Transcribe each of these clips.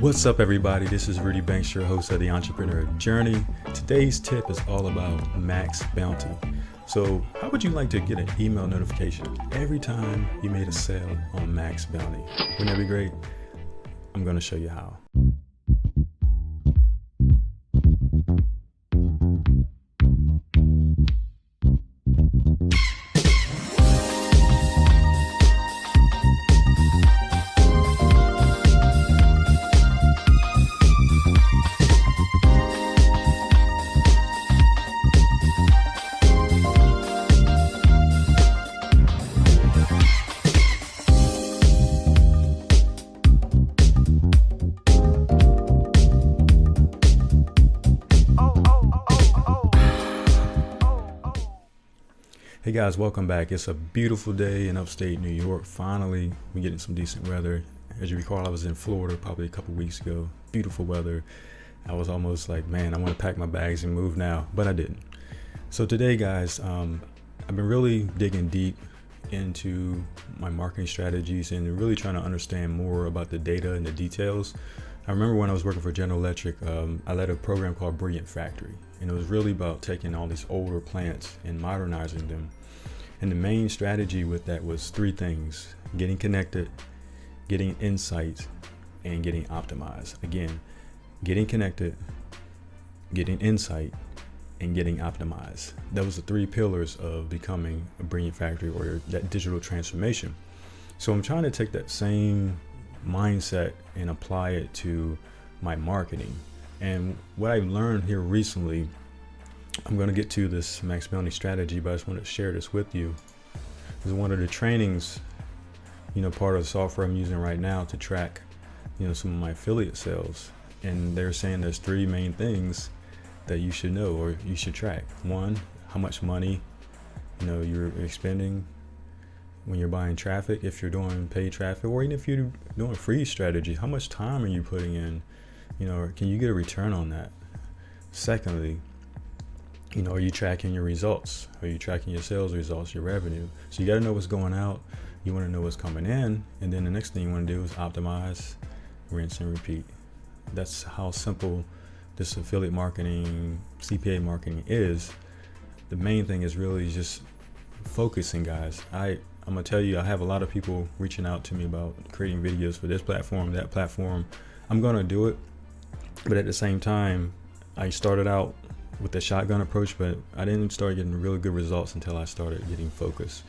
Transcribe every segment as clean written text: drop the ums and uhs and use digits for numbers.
What's up, everybody? This is Rudy Banks, your host of the Entrepreneur Journey. Today's tip is all about MaxBounty. So how would you like to get an email notification every time you made a sale on MaxBounty? Wouldn't that be great? I'm going to show you how. Hey guys, welcome back. It's a beautiful day in upstate New York. Finally, we're getting some decent weather. As you recall, I was in Florida probably a couple weeks ago. Beautiful weather. I was almost like, man, I want to pack my bags and move now, but I didn't. So today, guys, I've been really digging deep into my marketing strategies and really trying to understand more about the data and the details. I remember when I was working for General Electric, I led a program called Brilliant Factory, and it was really about taking all these older plants and modernizing them. And the main strategy with that was three things: getting connected, getting insight, and getting optimized. Again, getting connected, getting insight, and getting optimized. That was the three pillars of becoming a Brilliant Factory, or that digital transformation. So I'm trying to take that same mindset and apply it to my marketing. And what I've learned here recently, I'm going to get to this MaxBounty strategy, but I just want to share this with you. This is one of the trainings, part of the software I'm using right now to track, some of my affiliate sales. And they're saying there's three main things that you should know or you should track. One, how much money, you're expending when you're buying traffic, if you're doing paid traffic, or even if you're doing free strategy, how much time are you putting in, can you get a return on that? Secondly, are you tracking your results? Are you tracking your sales results, your revenue? So you got to know what's going out. You want to know what's coming in. And then the next thing you want to do is optimize, rinse and repeat. That's how simple this affiliate marketing, CPA marketing is. The main thing is really just focusing, guys. I'm gonna tell you, I have a lot of people reaching out to me about creating videos for this platform, that platform. I'm gonna do it, but at the same time, I started out with the shotgun approach, but I didn't start getting really good results until I started getting focused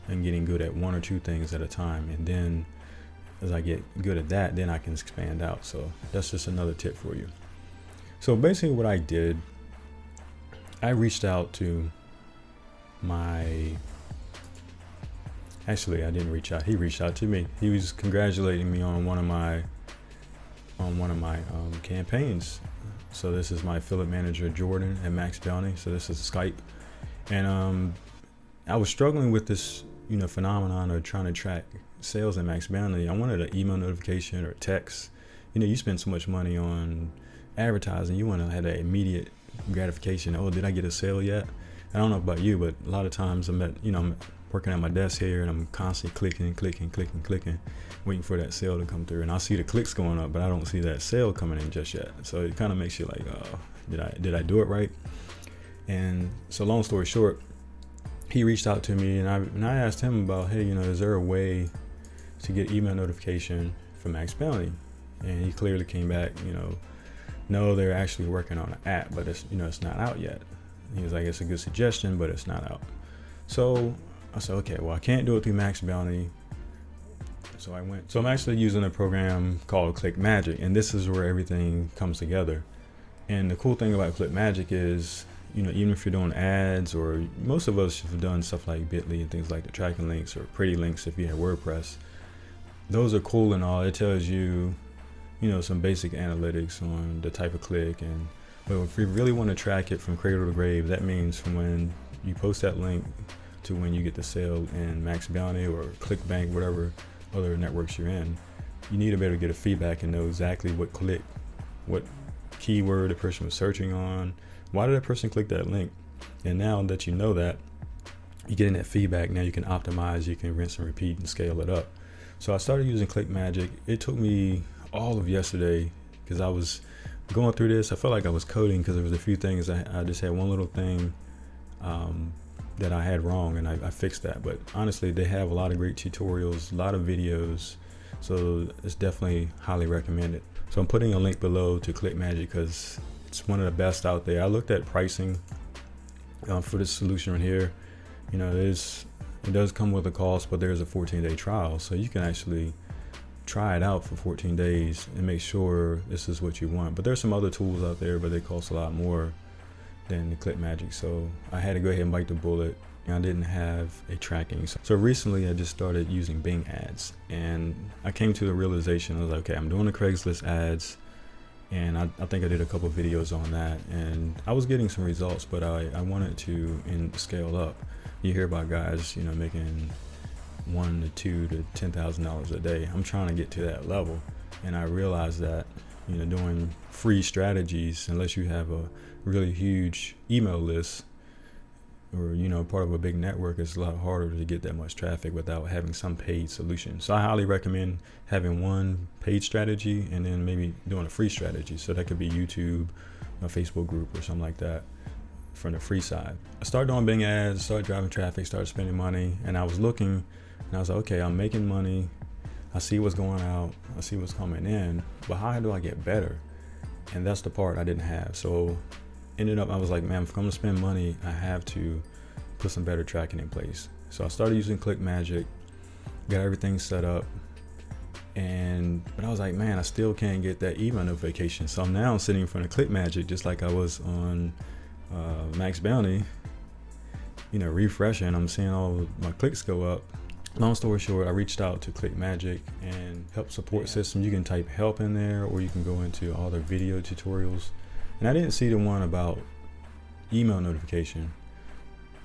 and getting good at one or two things at a time. And then as I get good at that, then I can expand out. So that's just another tip for you. So basically what I did, I reached out to Actually, I didn't reach out. He reached out to me. He was congratulating me on one of my campaigns. So this is my affiliate manager, Jordan, at MaxBounty. So this is Skype, and I was struggling with this, phenomenon of trying to track sales at MaxBounty. I wanted an email notification or text. You spend so much money on advertising, you want to have that immediate gratification. Oh, did I get a sale yet? I don't know about you, but a lot of times I'm working at my desk here and I'm constantly clicking, waiting for that sale to come through. And I see the clicks going up, but I don't see that sale coming in just yet. So it kind of makes you like, oh, did I do it right? And so long story short, he reached out to me and I asked him about, hey, is there a way to get email notification from MaxBounty? And he clearly came back, no, they're actually working on an app, but it's not out yet. He was like, it's a good suggestion, but it's not out. So I said, okay, well, I can't do it through MaxBounty. So I'm actually using a program called ClickMagick, and this is where everything comes together. And the cool thing about ClickMagick is, even if you're doing ads, or most of us have done stuff like Bitly and things like the tracking links or pretty links if you have WordPress, those are cool and all. It tells you, some basic analytics on the type of click. But if you really want to track it from cradle to grave, that means from when you post that link to when you get the sale in MaxBounty or ClickBank, whatever other networks you're in, you need to be able to get a feedback and know exactly what click, what keyword the person was searching on, why did that person click that link. And now that you know that, you're getting that feedback. Now you can optimize, you can rinse and repeat and scale it up. So I started using ClickMagick. It took me all of yesterday because I was going through this. I felt like I was coding because there was a few things I just had one little thing that I had wrong, and I fixed that. But honestly, they have a lot of great tutorials, a lot of videos, so it's definitely highly recommended. So I'm putting a link below to ClickMagick because it's one of the best out there. I looked at pricing for this solution right here. You know, it does come with a cost, but there's a 14-day trial, so you can actually try it out for 14 days and make sure this is what you want. But there's some other tools out there, but they cost a lot more than the ClickMagick, so I had to go ahead and bite the bullet, and I didn't have a tracking. So recently I just started using Bing ads, and I came to the realization, I was like, okay, I'm doing the Craigslist ads, and I think I did a couple videos on that, and I was getting some results, but I wanted to scale up. You hear about guys, you know, making $1,000 to $2,000 to $10,000 a day. I'm trying to get to that level, and I realized that, you know, doing free strategies, unless you have a really huge email list or, you know, part of a big network, it's a lot harder to get that much traffic without having some paid solution. So I highly recommend having one paid strategy and then maybe doing a free strategy. So that could be YouTube, a Facebook group, or something like that from the free side. I started doing Bing ads, started driving traffic, started spending money, and I was looking and I was like, okay, I'm making money. I see what's going out. I see what's coming in, but how do I get better? And that's the part I didn't have. So ended up, I was like, man, if I'm gonna spend money, I have to put some better tracking in place. So I started using ClickMagick, got everything set up, but I was like, man, I still can't get that email notification. So now I'm sitting in front of ClickMagick just like I was on MaxBounty, you know, refreshing. I'm seeing all my clicks go up. Long story short, I reached out to ClickMagick and help support system. You can type help in there, or you can go into all their video tutorials. And I didn't see the one about email notification.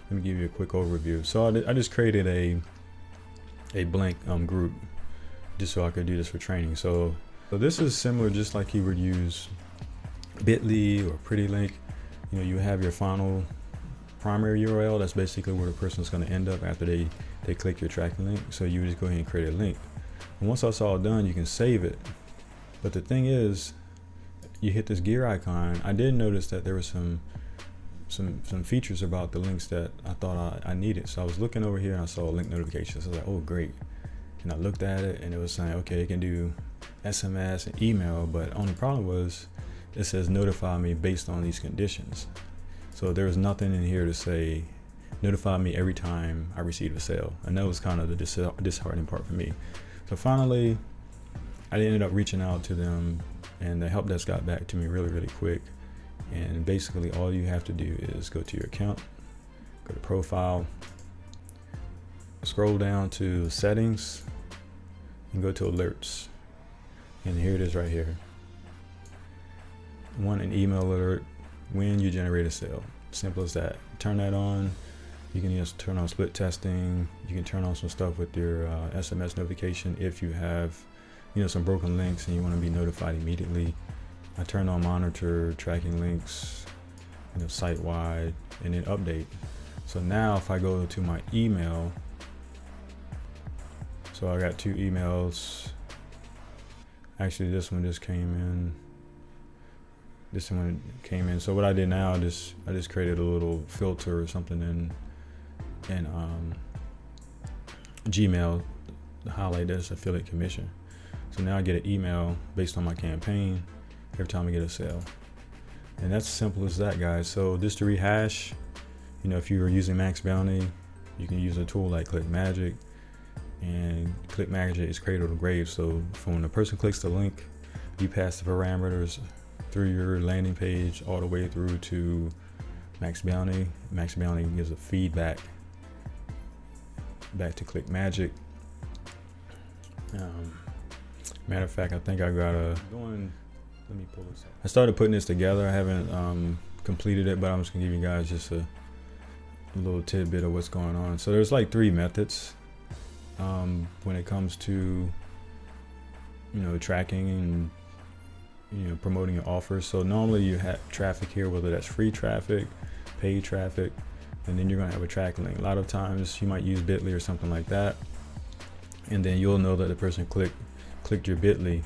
Let me give you a quick overview. So I just created a blank group just so I could do this for training. So this is similar, just like you would use Bitly or PrettyLink. You know, you have your final primary URL. That's basically where the person's going to end up after they click your tracking link. So you just go ahead and create a link. And once that's all done, you can save it. But the thing is, you hit this gear icon. I did notice that there were some features about the links that I thought I needed. So I was looking over here and I saw link notifications. I was like, oh, great. And I looked at it and it was saying, okay, it can do SMS and email, but only problem was it says notify me based on these conditions. So there was nothing in here to say notify me every time I receive a sale. And that was kind of the disheartening part for me. So finally, I ended up reaching out to them, and the help desk got back to me really quick. And basically all you have to do is go to your account, go to profile, scroll down to settings, and go to alerts. And here it is right here. An email alert when you generate a sale. Simple as that. Turn that on. You can just turn on split testing. You can turn on some stuff with your SMS notification if you have, you know, some broken links and you want to be notified immediately. I turned on monitor tracking links, you know, site-wide, and then update. So now if I go to my email, so I got 2 emails. Actually, this one just came in. This one came in. So what I did now, I just created a little filter or something in Gmail to highlight this affiliate commission. So now I get an email based on my campaign every time I get a sale. And that's as simple as that, guys. So just to rehash, you know, if you are using MaxBounty, you can use a tool like ClickMagick, and ClickMagick is cradle to grave. So from when the person clicks the link, you pass the parameters through your landing page all the way through to MaxBounty. MaxBounty gives a feedback back to ClickMagick. Matter of fact, I think I got let me pull this up. I started putting this together. I haven't completed it, but I'm just gonna give you guys just a little tidbit of what's going on. So there's like 3 methods when it comes to, you know, tracking and, you know, promoting your offers. So normally you have traffic here, whether that's free traffic, paid traffic, and then you're gonna have a tracking link. A lot of times you might use Bitly or something like that, and then you'll know that the person clicked your Bitly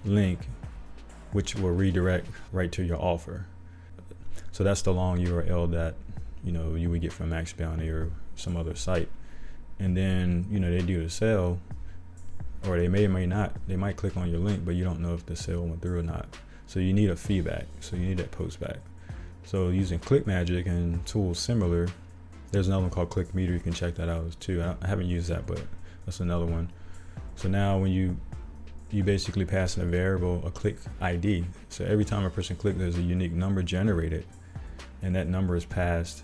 link, which will redirect right to your offer. So that's the long URL that you would get from MaxBounty or some other site. And then they do the sale, or they may or may not. They might click on your link, but you don't know if the sale went through or not. So you need a feedback. So you need that post back. So using ClickMagick and tools similar, there's another one called ClickMeter. You can check that out too. I haven't used that, but that's another one. So now when you basically pass in a variable, a click ID. So every time a person clicks, there's a unique number generated, and that number is passed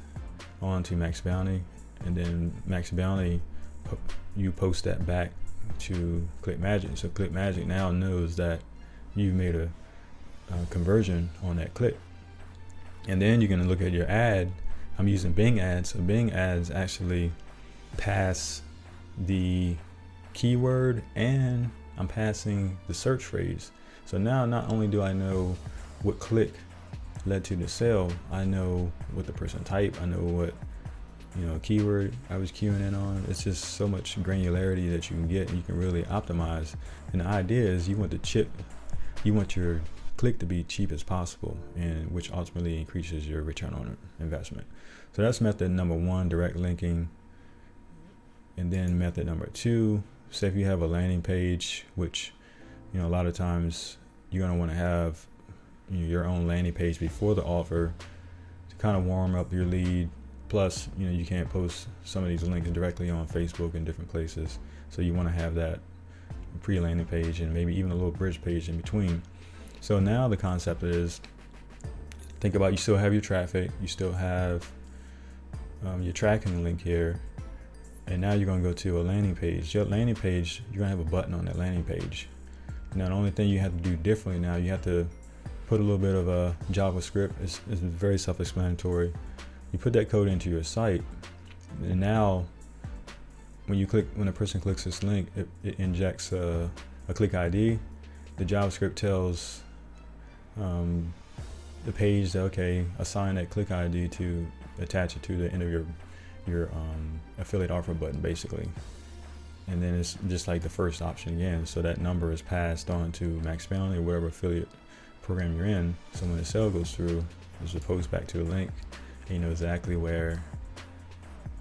on to MaxBounty, and then MaxBounty, you post that back to ClickMagick. So ClickMagick now knows that you've made a conversion on that click. And then you're going to look at your ad. I'm using Bing ads. So Bing ads actually pass the keyword, and I'm passing the search phrase. So now not only do I know what click led to the sale, I know what the person typed, I know what keyword I was queuing in on. It's just so much granularity that you can get, and you can really optimize. And the idea is you want your click to be cheap as possible, and which ultimately increases your return on investment. So that's method number one, direct linking. And then method number two, say if you have a landing page, which a lot of times you're going to want to have your own landing page before the offer to kind of warm up your lead. Plus, you can't post some of these links directly on Facebook and different places. So you want to have that pre-landing page and maybe even a little bridge page in between. So now the concept is, think about, you still have your traffic, you still have your tracking link here, and now you're going to go to a landing page. Your landing page, you're going to have a button on that landing page. Now the only thing you have to do differently now, you have to put a little bit of a JavaScript. It's very self-explanatory. You put that code into your site, and now when a person clicks this link, it injects a click ID. The JavaScript tells the page that, okay, assign that click ID to attach it to the end of your affiliate offer button, basically. And then it's just like the first option again. So that number is passed on to MaxBounty or whatever affiliate program you're in. So when the sale goes through, there's a post back to a link, and you know exactly where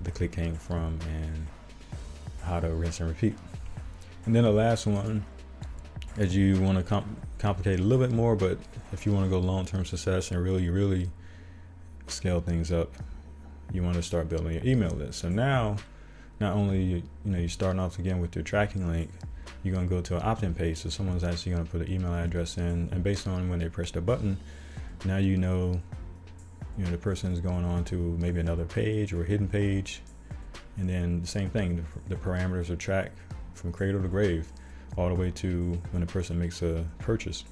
the click came from and how to rinse and repeat. And then the last one, as you want to complicate a little bit more, but if you want to go long-term success and really scale things up, you want to start building your email list. So now, not only you're starting off again with your tracking link, you're going to go to an opt-in page. So someone's actually going to put an email address in, and based on when they press the button, now the person's going on to maybe another page or a hidden page. And then the same thing, the parameters are tracked from cradle to grave, all the way to when a person makes a purchase.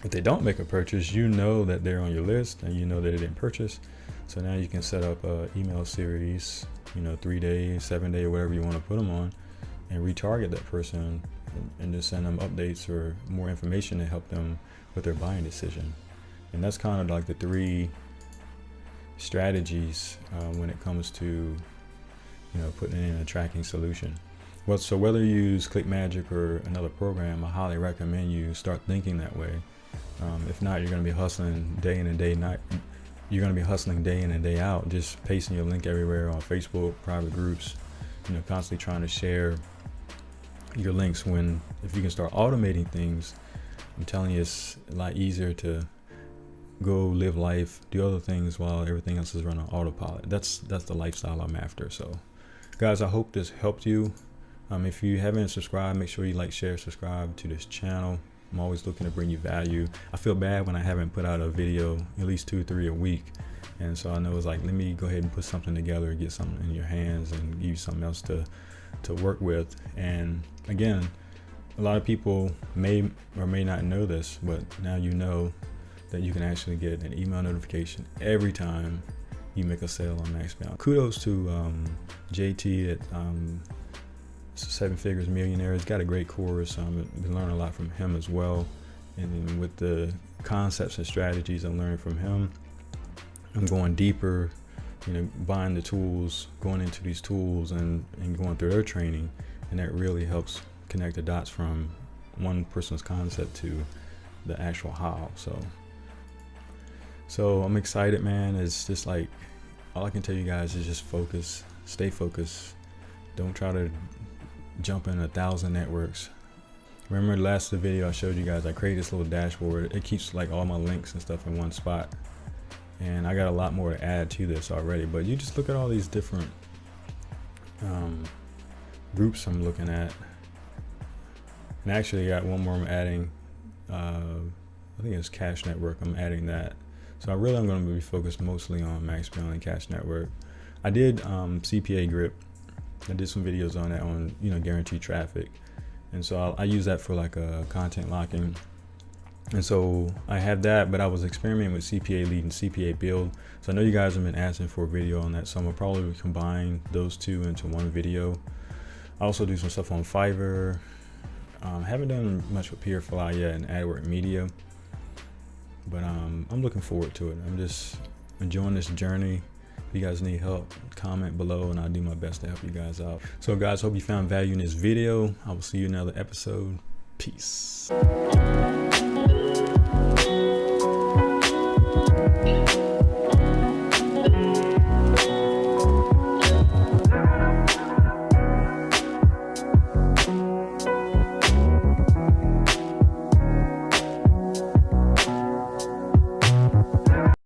If they don't make a purchase, you know that they're on your list and you know that they didn't purchase. So now you can set up a email series, 3 days, 7 day, or whatever you want to put them on, and retarget that person and just send them updates or more information to help them with their buying decision. And that's kind of like the 3 strategies when it comes to putting in a tracking solution. Well, so whether you use ClickMagick or another program, I highly recommend you start thinking that way. If not, you're going to be hustling day in and day night. You're going to be hustling day in and day out, just pasting your link everywhere on Facebook, private groups, constantly trying to share your links. When if you can start automating things, I'm telling you, it's a lot easier to go live life, do other things while everything else is running on autopilot. That's the lifestyle I'm after. So guys, I hope this helped you. If you haven't subscribed, make sure you like, share, subscribe to this channel. I'm always looking to bring you value. I feel bad when I haven't put out a video at least 2 or 3 a week. And so I know it's like, let me go ahead and put something together, get something in your hands and give you something else to work with. And again, a lot of people may or may not know this, but now you know that you can actually get an email notification every time you make a sale on MaxBounty. Kudos to JT at 7 Figures Millionaire. He's got a great course. I've been learning a lot from him as well. And then with the concepts and strategies I'm learning from him, I'm going deeper, buying the tools, going into these tools and going through their training. And that really helps connect the dots from one person's concept to the actual how. So I'm excited, man. It's just like, all I can tell you guys is just focus, stay focused. Don't try to jump in 1,000 networks. Remember the last video I showed you guys, I created this little dashboard. It keeps like all my links and stuff in one spot. And I got a lot more to add to this already, but you just look at all these different groups I'm looking at. And actually I got one more I'm adding. I think it's Cash Network. I'm adding that. So I'm going to be focused mostly on MaxBounty and Cash Network. I did CPA Grip. I did some videos on that, on guaranteed traffic, and so I use that for like a content locking. And so I have that, but I was experimenting with CPA Lead and CPA Build. So I know you guys have been asking for a video on that, so I'm gonna probably combine those two into one video. I also do some stuff on Fiverr. Haven't done much with Peerfly yet and AdWords Media, but I'm looking forward to it. I'm just enjoying this journey. If you guys need help, comment below and I'll do my best to help you guys out. So guys, hope you found value in this video. I will see you in another episode. Peace.